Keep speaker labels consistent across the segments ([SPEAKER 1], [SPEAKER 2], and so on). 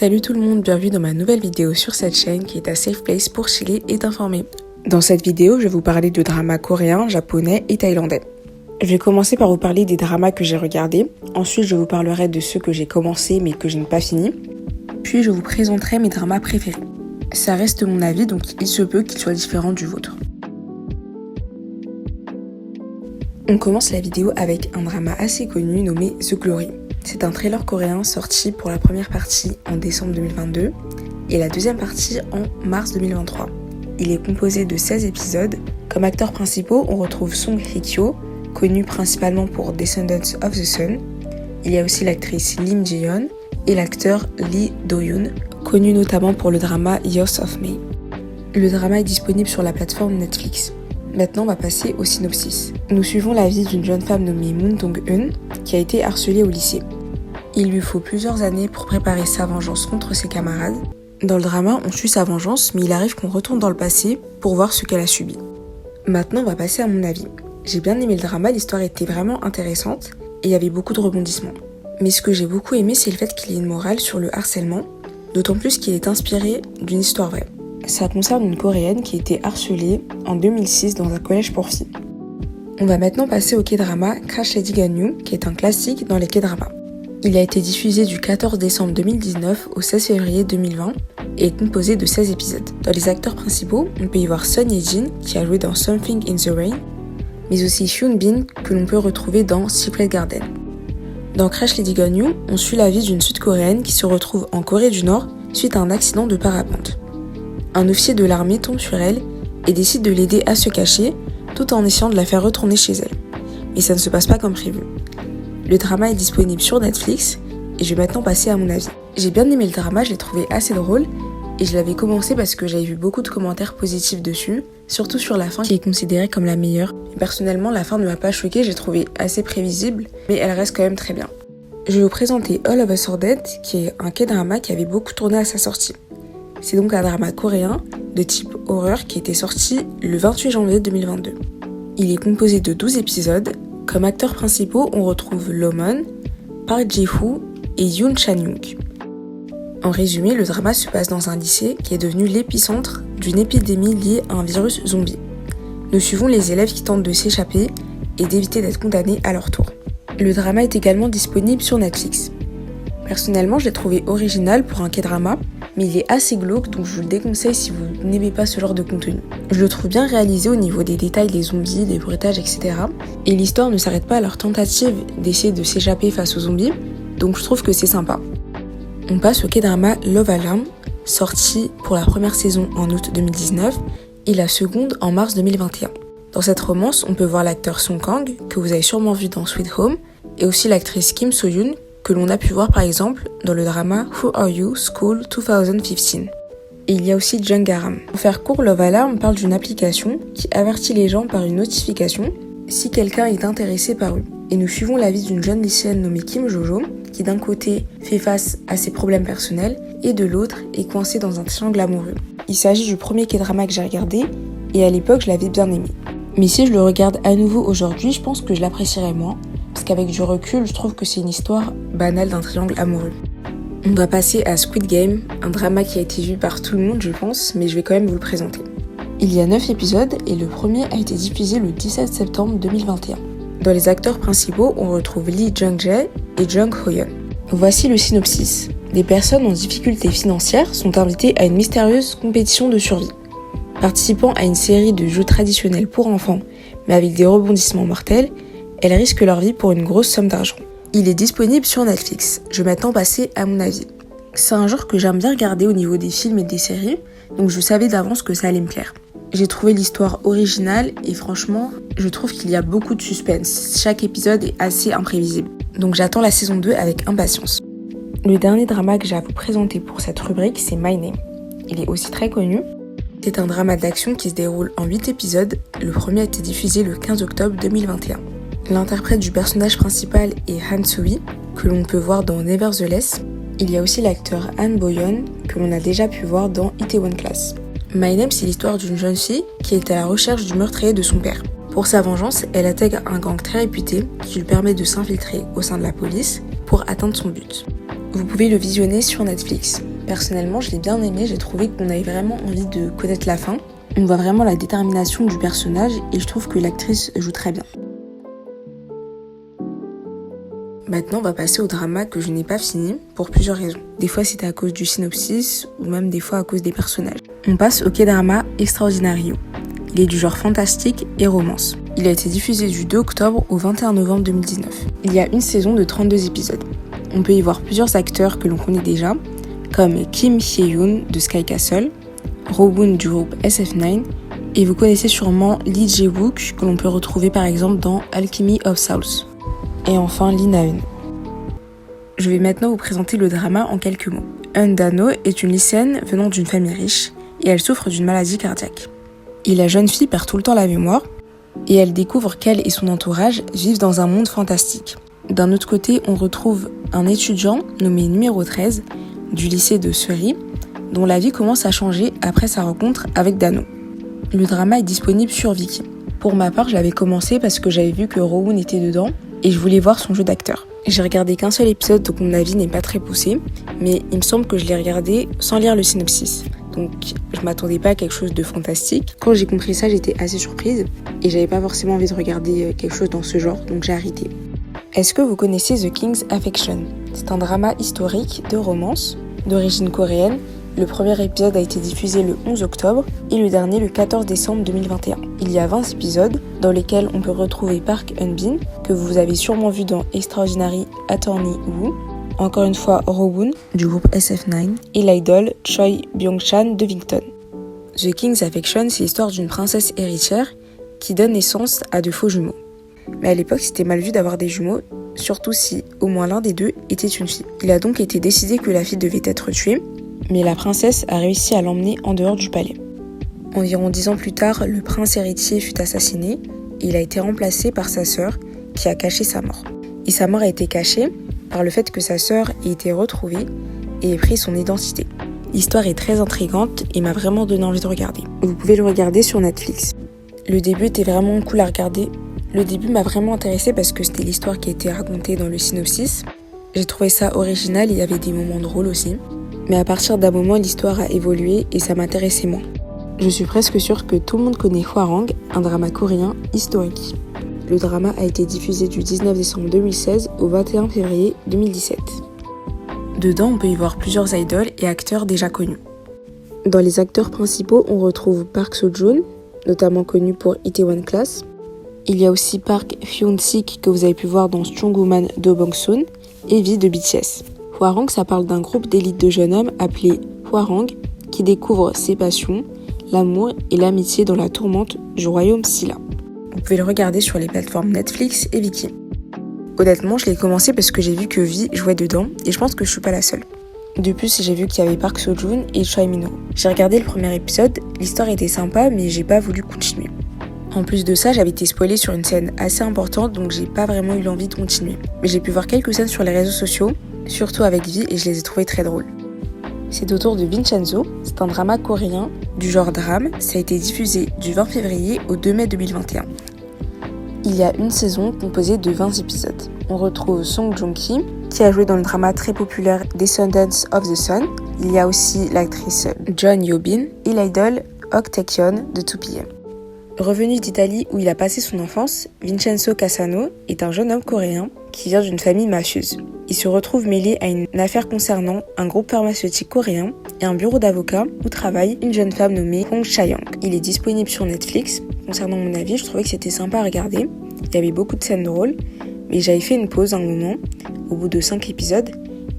[SPEAKER 1] Salut tout le monde, bienvenue dans ma nouvelle vidéo sur cette chaîne qui est un safe place pour chiller et t'informer. Dans cette vidéo, je vais vous parler de dramas coréens, japonais et thaïlandais. Je vais commencer par vous parler des dramas que j'ai regardés, ensuite je vous parlerai de ceux que j'ai commencé mais que je n'ai pas fini, puis je vous présenterai mes dramas préférés. Ça reste mon avis, donc il se peut qu'il soit différent du vôtre. On commence la vidéo avec un drama assez connu nommé The Glory. C'est un thriller coréen sorti pour la première partie en décembre 2022 et la deuxième partie en mars 2023. Il est composé de 16 épisodes. Comme acteurs principaux, on retrouve Song Hye-kyo, connu principalement pour Descendants of the Sun. Il y a aussi l'actrice Lim Ji-yeon et l'acteur Lee Do-yoon, connu notamment pour le drama Years of May. Le drama est disponible sur la plateforme Netflix. Maintenant, on va passer au synopsis. Nous suivons la vie d'une jeune femme nommée Moon Dong-eun qui a été harcelée au lycée. Il lui faut plusieurs années pour préparer sa vengeance contre ses camarades. Dans le drama, on suit sa vengeance, mais il arrive qu'on retourne dans le passé pour voir ce qu'elle a subi. Maintenant, on va passer à mon avis. J'ai bien aimé le drama, l'histoire était vraiment intéressante et il y avait beaucoup de rebondissements. Mais ce que j'ai beaucoup aimé, c'est le fait qu'il y ait une morale sur le harcèlement, d'autant plus qu'il est inspiré d'une histoire vraie. Ça concerne une Coréenne qui a été harcelée en 2006 dans un collège pour filles. On va maintenant passer au K-drama Crash Lady Ganyu, qui est un classique dans les K-dramas. Il a été diffusé du 14 décembre 2019 au 16 février 2020 et est composé de 16 épisodes. Dans les acteurs principaux, on peut y voir Son Ye-jin, qui a joué dans Something in the Rain, mais aussi Hyun Bin, que l'on peut retrouver dans Secret Garden. Dans Crash Lady Ganyu, on suit la vie d'une Sud-Coréenne qui se retrouve en Corée du Nord suite à un accident de parapente. Un officier de l'armée tombe sur elle et décide de l'aider à se cacher tout en essayant de la faire retourner chez elle. Mais ça ne se passe pas comme prévu. Le drama est disponible sur Netflix et je vais maintenant passer à mon avis. J'ai bien aimé le drama, je l'ai trouvé assez drôle et je l'avais commencé parce que j'avais vu beaucoup de commentaires positifs dessus, surtout sur la fin qui est considérée comme la meilleure. Et personnellement, la fin ne m'a pas choquée, j'ai trouvé assez prévisible, mais elle reste quand même très bien. Je vais vous présenter All of Us Are Dead, qui est un K-drama qui avait beaucoup tourné à sa sortie. C'est donc un drama coréen de type horreur qui était sorti le 28 janvier 2022. Il est composé de 12 épisodes. Comme acteurs principaux, on retrouve Lomon, Park Ji-woo et Yoon Chan-young. En résumé, le drama se passe dans un lycée qui est devenu l'épicentre d'une épidémie liée à un virus zombie. Nous suivons les élèves qui tentent de s'échapper et d'éviter d'être condamnés à leur tour. Le drama est également disponible sur Netflix. Personnellement, je l'ai trouvé original pour un K-drama, mais il est assez glauque, donc je vous le déconseille si vous n'aimez pas ce genre de contenu. Je le trouve bien réalisé au niveau des détails des zombies, des bruitages, etc. Et l'histoire ne s'arrête pas à leur tentative d'essayer de s'échapper face aux zombies, donc je trouve que c'est sympa. On passe au K-drama Love Alarm, sorti pour la première saison en août 2019 et la seconde en mars 2021. Dans cette romance, on peut voir l'acteur Song Kang, que vous avez sûrement vu dans Sweet Home, et aussi l'actrice Kim So-yoon, que l'on a pu voir par exemple dans le drama Who Are You School 2015. Et il y a aussi Jung Garam. Pour faire court, Love Alarm parle d'une application qui avertit les gens par une notification si quelqu'un est intéressé par eux. Et nous suivons la vie d'une jeune lycéenne nommée Kim Jojo, qui d'un côté fait face à ses problèmes personnels et de l'autre est coincée dans un triangle amoureux. Il s'agit du premier K-drama que j'ai regardé et à l'époque je l'avais bien aimé. Mais si je le regarde à nouveau aujourd'hui, je pense que je l'apprécierais moins. Parce qu'avec du recul, je trouve que c'est une histoire banale d'un triangle amoureux. On va passer à Squid Game, un drama qui a été vu par tout le monde je pense, mais je vais quand même vous le présenter. Il y a 9 épisodes et le premier a été diffusé le 17 septembre 2021. Dans les acteurs principaux, on retrouve Lee Jung-jae et Jung Ho-yeon. Voici le synopsis. Des personnes en difficulté financière sont invitées à une mystérieuse compétition de survie. Participant à une série de jeux traditionnels pour enfants, mais avec des rebondissements mortels, elles risquent leur vie pour une grosse somme d'argent. Il est disponible sur Netflix. Je vais maintenant passer à mon avis. C'est un genre que j'aime bien regarder au niveau des films et des séries, donc je savais d'avance que ça allait me plaire. J'ai trouvé l'histoire originale et franchement, je trouve qu'il y a beaucoup de suspense. Chaque épisode est assez imprévisible. Donc j'attends la saison 2 avec impatience. Le dernier drama que j'ai à vous présenter pour cette rubrique, c'est My Name. Il est aussi très connu. C'est un drama d'action qui se déroule en 8 épisodes. Le premier a été diffusé le 15 octobre 2021. L'interprète du personnage principal est Han So-hee, que l'on peut voir dans Nevertheless. Il y a aussi l'acteur Han Bo-yeon, que l'on a déjà pu voir dans Itaewon Class. My Name, c'est l'histoire d'une jeune fille qui est à la recherche du meurtrier de son père. Pour sa vengeance, elle intègre un gang très réputé qui lui permet de s'infiltrer au sein de la police pour atteindre son but. Vous pouvez le visionner sur Netflix. Personnellement, je l'ai bien aimé, j'ai trouvé qu'on avait vraiment envie de connaître la fin. On voit vraiment la détermination du personnage et je trouve que l'actrice joue très bien. Maintenant, on va passer au drama que je n'ai pas fini pour plusieurs raisons. Des fois, c'était à cause du synopsis ou même des fois à cause des personnages. On passe au K-drama Extraordinario. Il est du genre fantastique et romance. Il a été diffusé du 2 octobre au 21 novembre 2019. Il y a une saison de 32 épisodes. On peut y voir plusieurs acteurs que l'on connaît déjà, comme Kim Hye-yoon de Sky Castle, Rowoon du groupe SF9, et vous connaissez sûrement Lee Jae-wook que l'on peut retrouver par exemple dans Alchemy of Souls. Et enfin Lee Na-eun. Je vais maintenant vous présenter le drama en quelques mots. Eun Da-no est une lycéenne venant d'une famille riche et elle souffre d'une maladie cardiaque. Et la jeune fille perd tout le temps la mémoire et elle découvre qu'elle et son entourage vivent dans un monde fantastique. D'un autre côté, on retrouve un étudiant nommé numéro 13 du lycée de Suri dont la vie commence à changer après sa rencontre avec Da-no. Le drama est disponible sur Viki. Pour ma part, je l'avais commencé parce que j'avais vu que Rowoon était dedans et je voulais voir son jeu d'acteur. J'ai regardé qu'un seul épisode, donc mon avis n'est pas très poussé, mais il me semble que je l'ai regardé sans lire le synopsis. Donc je m'attendais pas à quelque chose de fantastique. Quand j'ai compris ça, j'étais assez surprise et j'avais pas forcément envie de regarder quelque chose dans ce genre, donc j'ai arrêté. Est-ce que vous connaissez The King's Affection ? C'est un drama historique de romance, d'origine coréenne. Le premier épisode a été diffusé le 11 octobre et le dernier le 14 décembre 2021. Il y a 20 épisodes dans lesquels on peut retrouver Park Eun-bin, que vous avez sûrement vu dans Extraordinary Attorney Woo, encore une fois Rowoon du groupe SF9 et l'idole Choi Byung-chan de Victon. The King's Affection, c'est l'histoire d'une princesse héritière qui donne naissance à de faux jumeaux. Mais à l'époque, c'était mal vu d'avoir des jumeaux, surtout si au moins l'un des deux était une fille. Il a donc été décidé que la fille devait être tuée, mais la princesse a réussi à l'emmener en dehors du palais. Environ 10 ans plus tard, le prince héritier fut assassiné et il a été remplacé par sa sœur qui a caché sa mort. Et sa mort a été cachée par le fait que sa sœur ait été retrouvée et ait pris son identité. L'histoire est très intrigante et m'a vraiment donné envie de regarder. Vous pouvez le regarder sur Netflix. Le début était vraiment cool à regarder. Le début m'a vraiment intéressée parce que c'était l'histoire qui était racontée dans le synopsis. J'ai trouvé ça original et il y avait des moments drôles aussi. Mais à partir d'un moment, l'histoire a évolué et ça m'intéressait moins. Je suis presque sûre que tout le monde connaît Hwarang, un drama coréen historique. Le drama a été diffusé du 19 décembre 2016 au 21 février 2017. Dedans, on peut y voir plusieurs idoles et acteurs déjà connus. Dans les acteurs principaux, on retrouve Park Seo-joon, notamment connu pour Itaewon Class. Il y a aussi Park Hyun-sik que vous avez pu voir dans Strong Woman de Bong-soon et V de BTS. Hwarang, ça parle d'un groupe d'élite de jeunes hommes appelé Hwarang qui découvre ses passions, l'amour et l'amitié dans la tourmente du royaume Silla. Vous pouvez le regarder sur les plateformes Netflix et Viki. Honnêtement, je l'ai commencé parce que j'ai vu que V jouait dedans et je pense que je suis pas la seule. De plus, j'ai vu qu'il y avait Park Seo-joon et Choi Min-ho. J'ai regardé le premier épisode, l'histoire était sympa mais j'ai pas voulu continuer. En plus de ça, j'avais été spoilée sur une scène assez importante donc j'ai pas vraiment eu l'envie de continuer. Mais j'ai pu voir quelques scènes sur les réseaux sociaux, surtout avec V, et je les ai trouvées très drôles. C'est au tour de Vincenzo, c'est un drama coréen du genre drame, ça a été diffusé du 20 février au 2 mai 2021. Il y a une saison composée de 20 épisodes. On retrouve Song Joong-ki, qui a joué dans le drama très populaire Descendants of the Sun. Il y a aussi l'actrice Jeon Yo-bin et l'idole Ok Taecyeon de 2PM. Revenu d'Italie où il a passé son enfance, Vincenzo Cassano est un jeune homme coréen qui vient d'une famille mafieuse. Il se retrouve mêlé à une affaire concernant un groupe pharmaceutique coréen et un bureau d'avocats où travaille une jeune femme nommée Hong Cha-young. Il est disponible sur Netflix. Concernant mon avis, je trouvais que c'était sympa à regarder. Il y avait beaucoup de scènes drôles, mais j'avais fait une pause un moment, au bout de 5 épisodes,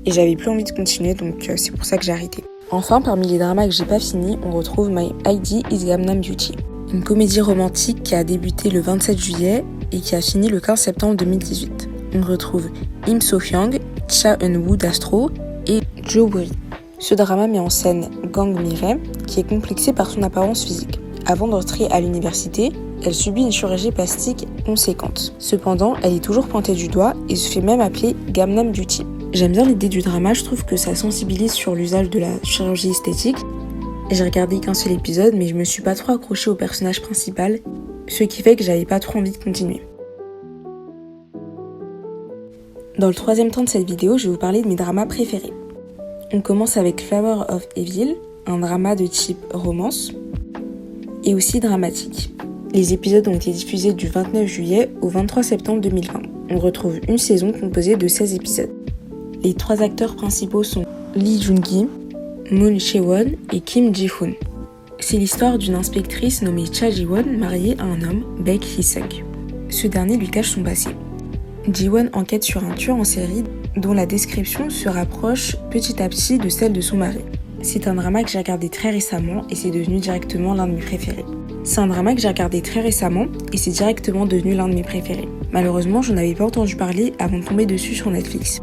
[SPEAKER 1] et j'avais plus envie de continuer, donc c'est pour ça que j'ai arrêté. Enfin, parmi les dramas que j'ai pas fini, on retrouve My ID is Gangnam Beauty. Une comédie romantique qui a débuté le 27 juillet et qui a fini le 15 septembre 2018. On retrouve Im So-hyung, Cha Eun-woo d'Astro et Jo Buri. Ce drama met en scène Gang Mi-rae, qui est complexée par son apparence physique. Avant d'entrer à l'université, elle subit une chirurgie plastique conséquente. Cependant, elle est toujours pointée du doigt et se fait même appeler Gangnam Beauty. J'aime bien l'idée du drama, je trouve que ça sensibilise sur l'usage de la chirurgie esthétique. J'ai regardé qu'un seul épisode, mais je me suis pas trop accrochée au personnage principal, ce qui fait que j'avais pas trop envie de continuer. Dans le troisième temps de cette vidéo, je vais vous parler de mes dramas préférés. On commence avec Flower of Evil, un drama de type romance et aussi dramatique. Les épisodes ont été diffusés du 29 juillet au 23 septembre 2020. On retrouve une saison composée de 16 épisodes. Les 3 acteurs principaux sont Lee Joon-gi, Moon Chae-won et Kim Ji-hoon. C'est l'histoire d'une inspectrice nommée Cha Ji-won mariée à un homme, Baek Hee-sung. Ce dernier lui cache son passé. Ji-won enquête sur un tueur en série dont la description se rapproche petit à petit de celle de son mari. C'est un drama que j'ai regardé très récemment et c'est devenu directement l'un de mes préférés. Malheureusement, je n'avais pas entendu parler avant de tomber dessus sur Netflix.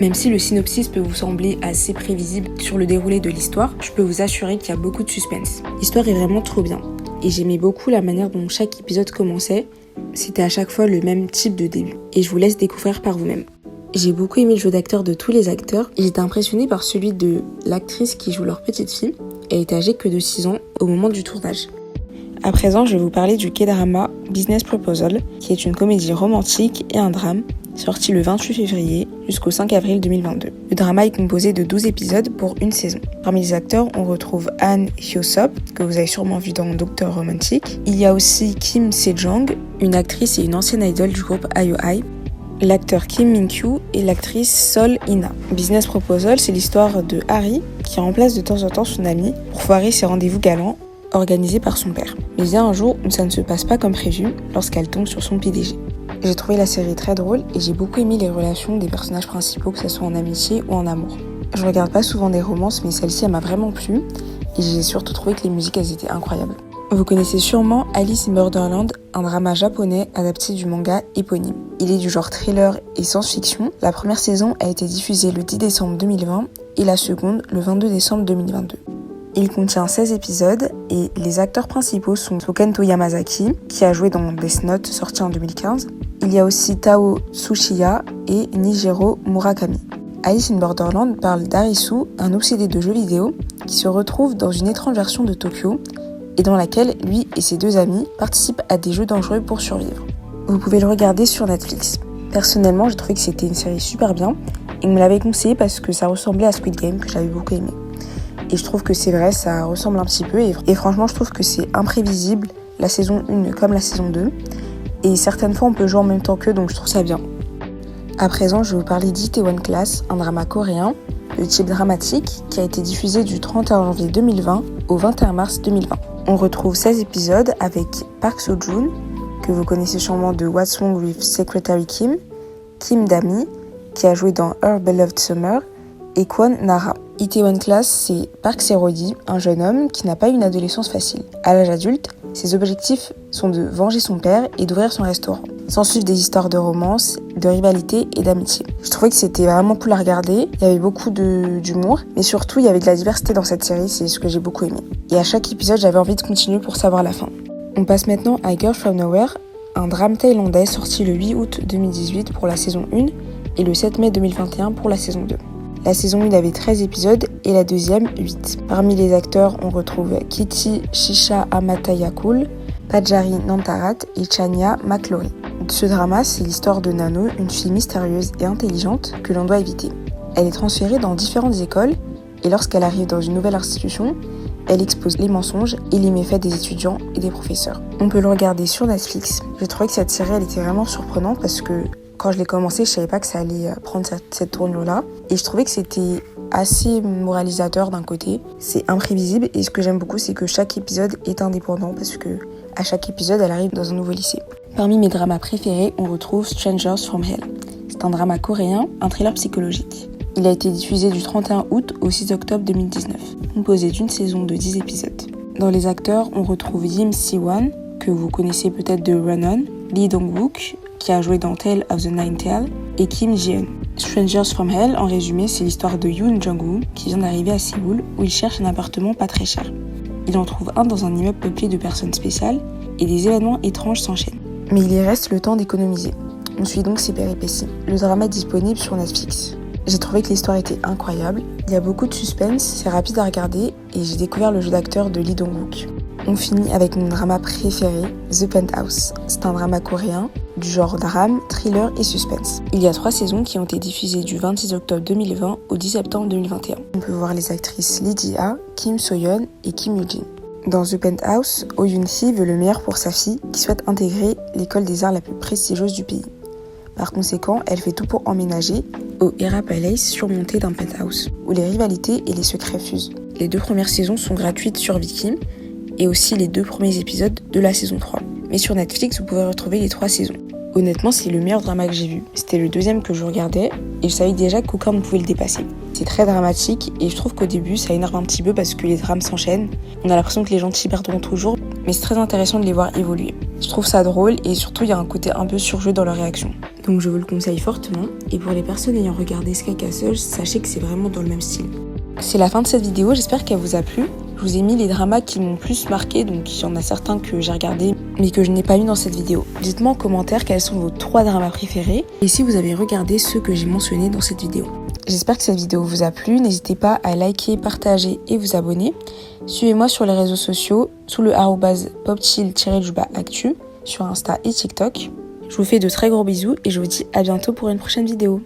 [SPEAKER 1] Même si le synopsis peut vous sembler assez prévisible sur le déroulé de l'histoire, je peux vous assurer qu'il y a beaucoup de suspense. L'histoire est vraiment trop bien. Et j'aimais beaucoup la manière dont chaque épisode commençait. C'était à chaque fois le même type de début. Et je vous laisse découvrir par vous-même. J'ai beaucoup aimé le jeu d'acteur de tous les acteurs et j'étais impressionnée par celui de l'actrice qui joue leur petite fille. Elle était âgée que de 6 ans au moment du tournage. À présent, je vais vous parler du K-drama Business Proposal, qui est une comédie romantique et un drame, sorti le 28 février jusqu'au 5 avril 2022. Le drama est composé de 12 épisodes pour une saison. Parmi les acteurs, on retrouve Han Hyo-sop, que vous avez sûrement vu dans Dr. Romantic. Il y a aussi Kim Se-jong, une actrice et une ancienne idole du groupe IOI. L'acteur Kim Min-kyu et l'actrice Sol In-ha. Business Proposal, c'est l'histoire de Harry qui remplace de temps en temps son ami pour foirer ses rendez-vous galants organisés par son père. Mais il y a un jour où ça ne se passe pas comme prévu lorsqu'elle tombe sur son PDG. J'ai trouvé la série très drôle et j'ai beaucoup aimé les relations des personnages principaux, que ce soit en amitié ou en amour. Je regarde pas souvent des romances, mais celle-ci elle m'a vraiment plu et j'ai surtout trouvé que les musiques elles étaient incroyables. Vous connaissez sûrement Alice in Borderland, un drama japonais adapté du manga éponyme. Il est du genre thriller et science-fiction. La première saison a été diffusée le 10 décembre 2020 et la seconde le 22 décembre 2022. Il contient 16 épisodes et les acteurs principaux sont Kento Yamazaki, qui a joué dans Death Note, sorti en 2015. Il y a aussi Tao Tsuchiya et Nijiro Murakami. Alice in Borderland parle d'Arisu, un obsédé de jeux vidéo, qui se retrouve dans une étrange version de Tokyo et dans laquelle lui et ses 2 amis participent à des jeux dangereux pour survivre. Vous pouvez le regarder sur Netflix. Personnellement, j'ai trouvé que c'était une série super bien et on me l'avait conseillé parce que ça ressemblait à Squid Game, que j'avais beaucoup aimé. Et je trouve que c'est vrai, ça ressemble un petit peu et franchement, je trouve que c'est imprévisible, la saison 1 comme la saison 2. Et certaines fois, on peut jouer en même temps qu'eux, donc je trouve ça bien. À présent, je vais vous parler d'Itaewon Class, un drama coréen de type dramatique qui a été diffusé du 31 janvier 2020 au 21 mars 2020. On retrouve 16 épisodes avec Park Seo-joon, que vous connaissez sûrement de What's Wrong with Secretary Kim, Kim Da-mi, qui a joué dans Her Beloved Summer, et Kwon Nara. Itaewon Class, c'est Park Se-ro-hee, un jeune homme qui n'a pas eu une adolescence facile. À l'âge adulte, ses objectifs sont de venger son père et d'ouvrir son restaurant. S'ensuivent des histoires de romance, de rivalité et d'amitié. Je trouvais que c'était vraiment cool à regarder, il y avait beaucoup d'humour, mais surtout il y avait de la diversité dans cette série, c'est ce que j'ai beaucoup aimé. Et à chaque épisode, j'avais envie de continuer pour savoir la fin. On passe maintenant à Girl From Nowhere, un drame thaïlandais sorti le 8 août 2018 pour la saison 1 et le 7 mai 2021 pour la saison 2. La saison 1 avait 13 épisodes et la deuxième 8. Parmi les acteurs, on retrouve Kitty Shisha Amatayakul, Pajari Nantarat et Chania McClory. Ce drama, c'est l'histoire de Nano, une fille mystérieuse et intelligente que l'on doit éviter. Elle est transférée dans différentes écoles et lorsqu'elle arrive dans une nouvelle institution, elle expose les mensonges et les méfaits des étudiants et des professeurs. On peut le regarder sur Netflix. J'ai trouvé que cette série elle était vraiment surprenante parce que quand je l'ai commencé, je savais pas que ça allait prendre cette tournure-là. Et je trouvais que c'était assez moralisateur d'un côté. C'est imprévisible et ce que j'aime beaucoup, c'est que chaque épisode est indépendant parce que à chaque épisode, elle arrive dans un nouveau lycée. Parmi mes dramas préférés, on retrouve Strangers from Hell. C'est un drama coréen, un thriller psychologique. Il a été diffusé du 31 août au 6 octobre 2019, composé d'une saison de 10 épisodes. Dans les acteurs, on retrouve Yim Si-won, que vous connaissez peut-être de Run-On, Lee Dong-wook, qui a joué dans Tale of the Nine Tails, et Kim Ji-eun. Strangers from Hell, en résumé, c'est l'histoire de Yoon Jung-woo, qui vient d'arriver à Séoul, où il cherche un appartement pas très cher. Il en trouve un dans un immeuble peuplé de personnes spéciales, et des événements étranges s'enchaînent. Mais il y reste le temps d'économiser. On suit donc ses péripéties. Le drama est disponible sur Netflix. J'ai trouvé que l'histoire était incroyable, il y a beaucoup de suspense, c'est rapide à regarder et j'ai découvert le jeu d'acteur de Lee Dong-wook. On finit avec mon drama préféré, The Penthouse. C'est un drama coréen du genre drame, thriller et suspense. Il y a 3 saisons qui ont été diffusées du 26 octobre 2020 au 10 septembre 2021. On peut voir les actrices Lee Ji-ha, Kim So-yeon et Kim Yoo-jin. Dans The Penthouse, Oh Yoon-hee veut le meilleur pour sa fille qui souhaite intégrer l'école des arts la plus prestigieuse du pays. Par conséquent, elle fait tout pour emménager au Hera Palace surmonté d'un penthouse, où les rivalités et les secrets fusent. Les 2 premières saisons sont gratuites sur Viki et aussi les 2 premiers épisodes de la saison 3. Mais sur Netflix, vous pouvez retrouver les 3 saisons. Honnêtement, c'est le meilleur drama que j'ai vu. C'était le 2e que je regardais et je savais déjà qu'aucun ne pouvait le dépasser. C'est très dramatique et je trouve qu'au début, ça énerve un petit peu parce que les drames s'enchaînent. On a l'impression que les gentils perdront toujours, mais c'est très intéressant de les voir évoluer. Je trouve ça drôle et surtout, il y a un côté un peu surjoué dans leur réaction. Donc je vous le conseille fortement. Et pour les personnes ayant regardé Sky Castle, sachez que c'est vraiment dans le même style. C'est la fin de cette vidéo, j'espère qu'elle vous a plu. Je vous ai mis les dramas qui m'ont plus marqué, donc il y en a certains que j'ai regardés mais que je n'ai pas mis dans cette vidéo. Dites-moi en commentaire quels sont vos 3 dramas préférés et si vous avez regardé ceux que j'ai mentionnés dans cette vidéo. J'espère que cette vidéo vous a plu, n'hésitez pas à liker, partager et vous abonner. Suivez-moi sur les réseaux sociaux sous le @popchill_actu sur Insta et TikTok. Je vous fais de très gros bisous et je vous dis à bientôt pour une prochaine vidéo.